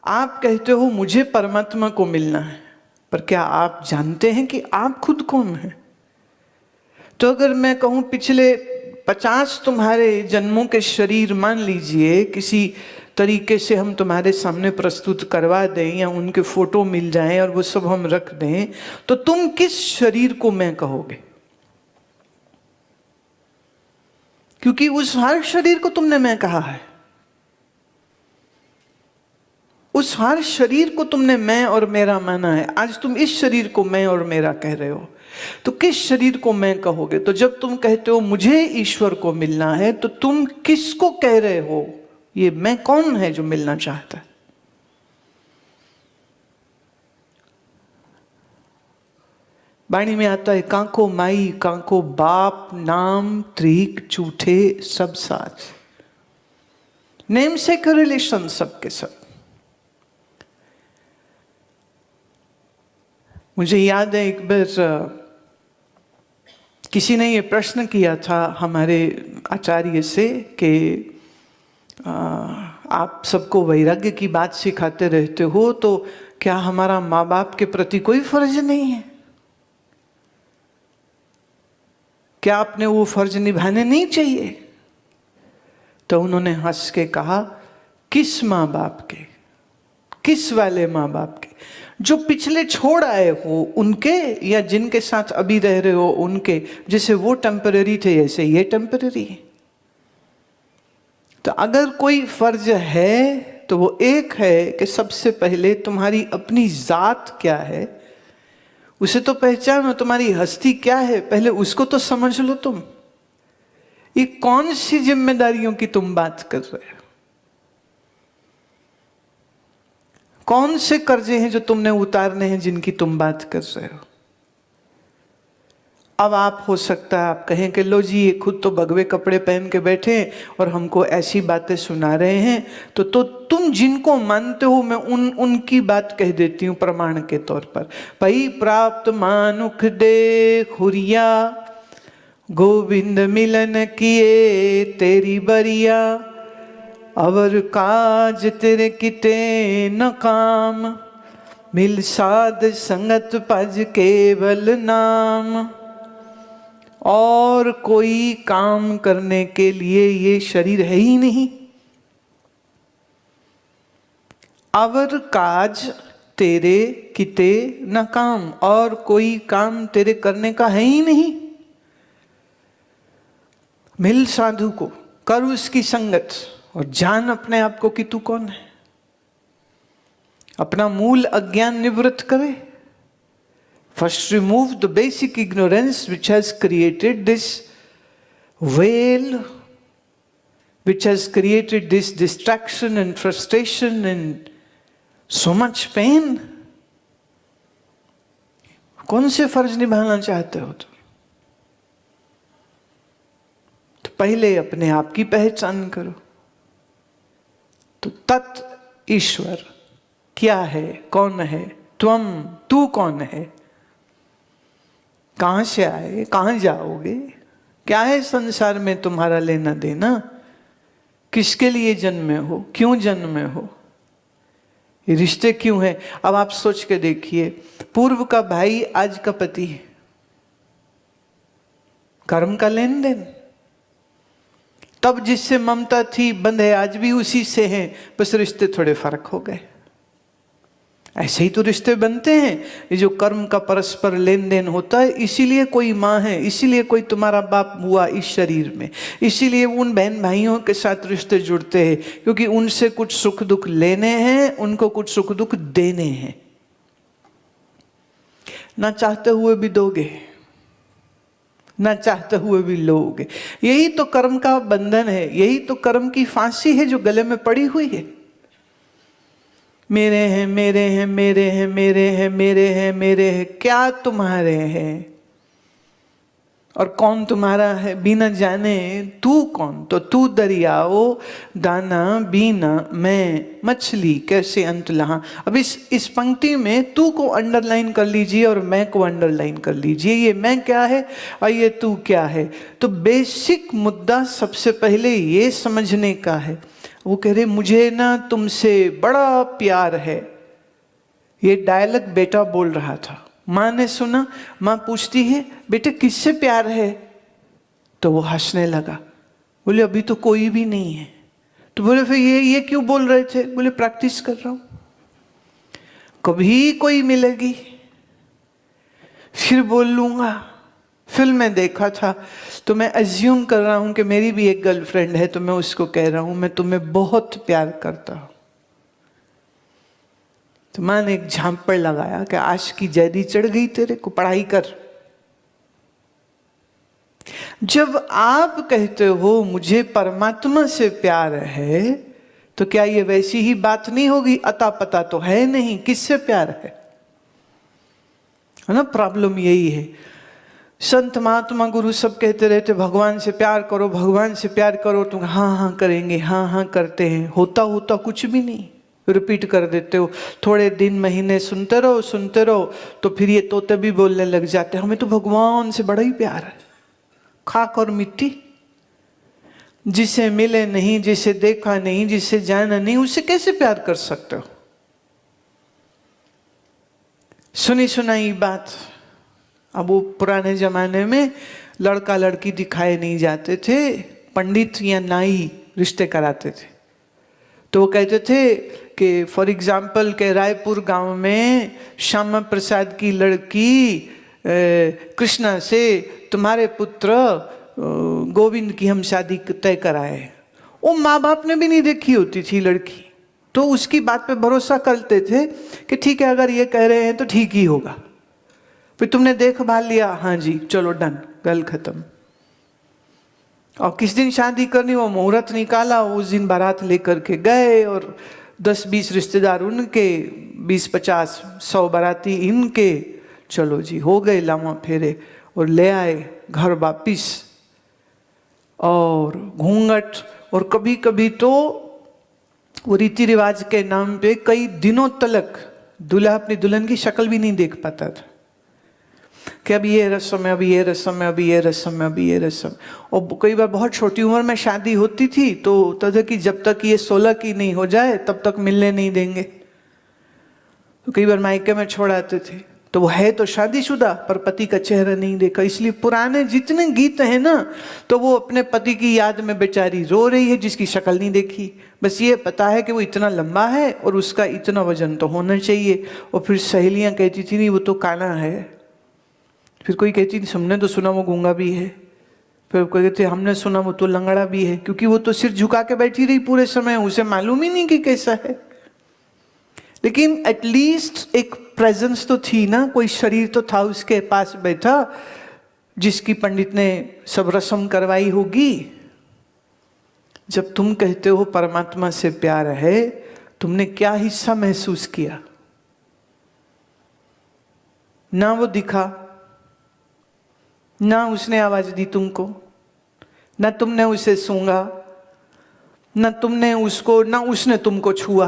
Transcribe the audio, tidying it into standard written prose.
आप कहते हो मुझे परमात्मा को मिलना है, पर क्या आप जानते हैं कि आप खुद कौन हैं? तो अगर मैं कहूं पिछले 50 तुम्हारे जन्मों के शरीर मान लीजिए किसी तरीके से हम तुम्हारे सामने प्रस्तुत करवा दें या उनके फोटो मिल जाएं और वो सब हम रख दें, तो तुम किस शरीर को मैं कहोगे? क्योंकि उस हर शरीर को तुमने मैं कहा है, उस हर शरीर को तुमने मैं और मेरा माना है। आज तुम इस शरीर को मैं और मेरा कह रहे हो, तो किस शरीर को मैं कहोगे? तो जब तुम कहते हो मुझे ईश्वर को मिलना है, तो तुम किसको कह रहे हो? ये मैं कौन है जो मिलना चाहता है? वाणी में आता है, कांको माई कांको बाप, नाम त्रिक झूठे सब साथ। नेम से का रिलेशन सबके सब। मुझे याद है एक बार किसी ने ये प्रश्न किया था हमारे आचार्य से कि आप सबको वैराग्य की बात सिखाते रहते हो, तो क्या हमारा माँ बाप के प्रति कोई फर्ज नहीं है? क्या आपने वो फर्ज निभाने नहीं चाहिए? तो उन्होंने हंस के कहा, किस माँ बाप के? किस वाले माँ बाप के? जो पिछले छोड़ आए हो उनके, या जिनके साथ अभी रह रहे हो उनके? जैसे वो टेम्पररी थे ऐसे ये टेम्पररी है। तो अगर कोई फर्ज है तो वो एक है कि सबसे पहले तुम्हारी अपनी जात क्या है, उसे तो पहचानो। तुम्हारी हस्ती क्या है, पहले उसको तो समझ लो। तुम ये कौन सी जिम्मेदारियों की तुम बात कर रहे हो? कौन से कर्जे हैं जो तुमने उतारने हैं जिनकी तुम बात कर रहे हो? अब आप हो सकता है आप कहें कि लो जी, ये खुद तो भगवे कपड़े पहन के बैठे और हमको ऐसी बातें सुना रहे हैं, तो तुम जिनको मानते हो मैं उनकी बात कह देती हूँ प्रमाण के तौर पर। पई प्राप्त मानुख दे खुरिया, गोविंद मिलन किए तेरी बरिया, अवर काज तेरे किते न काम, मिल साध संगत पज केवल नाम। और कोई काम करने के लिए ये शरीर है ही नहीं। अवर काज तेरे किते न काम, और कोई काम तेरे करने का है ही नहीं। मिल साधु को, कर उसकी संगत, और जान अपने आप को कि तू कौन है। अपना मूल अज्ञान निवृत्त करे। First remove the basic ignorance which has created this veil, which has created this distraction and frustration and so much pain. कौन से फर्ज निभाना चाहते हो तुम? तो पहले अपने आप की पहचान करो। तो तत् ईश्वर क्या है, कौन है? त्वम, तू कौन है? कहां से आए, कहां जाओगे? क्या है संसार में तुम्हारा लेना देना? किसके लिए जन्मे हो, क्यों जन्मे हो, ये रिश्ते क्यों है? अब आप सोच के देखिए, पूर्व का भाई आज का पति है, कर्म का लेन देन। तब जिससे ममता थी, बंध है आज भी उसी से है, बस रिश्ते थोड़े फर्क हो गए। ऐसे ही तो रिश्ते बनते हैं, ये जो कर्म का परस्पर लेन देन होता है। इसीलिए कोई माँ है, इसीलिए कोई तुम्हारा बाप हुआ इस शरीर में, इसीलिए उन बहन भाइयों के साथ रिश्ते जुड़ते हैं, क्योंकि उनसे कुछ सुख दुख लेने हैं, उनको कुछ सुख दुख देने हैं। ना चाहते हुए भी दोगे, ना चाहते हुए भी लोगे। यही तो कर्म का बंधन है, यही तो कर्म की फांसी है जो गले में पड़ी हुई है। मेरे हैं, मेरे हैं, मेरे हैं, मेरे हैं, मेरे हैं, मेरे हैं, क्या तुम्हारे हैं? और कौन तुम्हारा है बिना जाने? तू कौन? तो तू दरियाओ दाना बीना मैं मछली कैसे अंत लहा। अब इस पंक्ति में तू को अंडरलाइन कर लीजिए और मैं को अंडरलाइन कर लीजिए। ये मैं क्या है और ये तू क्या है? तो बेसिक मुद्दा सबसे पहले ये समझने का है, वो कह रहे मुझे ना तुमसे बड़ा प्यार है। ये डायलॉग बेटा बोल रहा था। माँ ने सुना, माँ पूछती है बेटे किससे प्यार है? तो वो हंसने लगा, बोले अभी तो कोई भी नहीं है। तो बोले फिर ये क्यों बोल रहे थे? बोले प्रैक्टिस कर रहा हूं, कभी कोई मिलेगी फिर बोल लूंगा। फिल्म में देखा था तो मैं अज्यूम कर रहा हूं कि मेरी भी एक गर्लफ्रेंड है, तो मैं उसको कह रहा हूं मैं तुम्हें बहुत प्यार करता हूं। तो मां ने एक झांपड़ लगाया कि आज की जैदी चढ़ गई तेरे को, पढ़ाई कर। जब आप कहते हो मुझे परमात्मा से प्यार है, तो क्या ये वैसी ही बात नहीं होगी? अता पता तो है नहीं, किससे प्यार है ना? प्रॉब्लम यही है। संत महात्मा गुरु सब कहते रहते भगवान से प्यार करो, भगवान से प्यार करो। तुम हाँ हाँ करेंगे, हाँ हाँ करते हैं, होता होता कुछ भी नहीं, रिपीट कर देते हो। थोड़े दिन महीने सुनते रहो तो फिर ये तोते भी बोलने लग जाते हमें तो भगवान से बड़ा ही प्यार है। खाक और मिट्टी, जिसे मिले नहीं, जिसे देखा नहीं, जिसे जाना नहीं, उससे कैसे प्यार कर सकते हो? सुनी सुनाई बात। अब वो पुराने जमाने में लड़का लड़की दिखाए नहीं जाते थे, पंडित या नाई रिश्ते कराते थे। तो वो कहते थे कि फॉर एग्जाम्पल के रायपुर गांव में श्यामा प्रसाद की लड़की कृष्णा से तुम्हारे पुत्र गोविंद की हम शादी तय कराए। वो माँ बाप ने भी नहीं देखी होती थी लड़की, तो उसकी बात पे भरोसा करते थे कि ठीक है अगर ये कह रहे हैं तो ठीक ही होगा। फिर तुमने देख भाल लिया, हाँ जी चलो डन, गल खत्म। और किस दिन शादी करनी, वो मुहूर्त निकाला, उस दिन बारात लेकर के गए और 10-20 रिश्तेदार उनके, 20-50 100 बाराती इनके, चलो जी हो गए लामा फेरे और ले आए घर वापिस। और घूंघट, और कभी कभी तो वो रीति रिवाज के नाम पे कई दिनों तक दूल्हा अपनी दुल्हन की शक्ल भी नहीं देख पाता था कि अभी ये रस्म है, अभी ये रस्म है, अभी ये रस्म है, अभी ये रस्म। और कई बार बहुत छोटी उम्र में शादी होती थी तो होता कि जब तक ये 16 की नहीं हो जाए तब तक मिलने नहीं देंगे। तो कई बार मायके में छोड़ आते थे, तो वो है तो शादीशुदा पर पति का चेहरा नहीं देखा। इसलिए पुराने जितने गीत हैं ना, तो वो अपने पति की याद में बेचारी रो रही है जिसकी शक्ल नहीं देखी। बस ये पता है कि वो इतना लंबा है और उसका इतना वजन तो होना चाहिए। और फिर सहेलियां कहती थी नहीं वो तो काना है, फिर कोई कहती थी हमने तो सुना वो गूंगा भी है, फिर कोई कहते हमने सुना वो तो लंगड़ा भी है, क्योंकि वो तो सिर झुका के बैठी रही पूरे समय, उसे मालूम ही नहीं कि कैसा है। लेकिन एटलीस्ट एक प्रेजेंस तो थी ना, कोई शरीर तो था उसके पास बैठा जिसकी पंडित ने सब रस्म करवाई होगी। जब तुम कहते हो परमात्मा से प्यार है, तुमने क्या हिस्सा महसूस किया? ना वो दिखा, ना उसने आवाज दी तुमको, ना तुमने उसे सूंघा, ना तुमने उसको, ना उसने तुमको छुआ।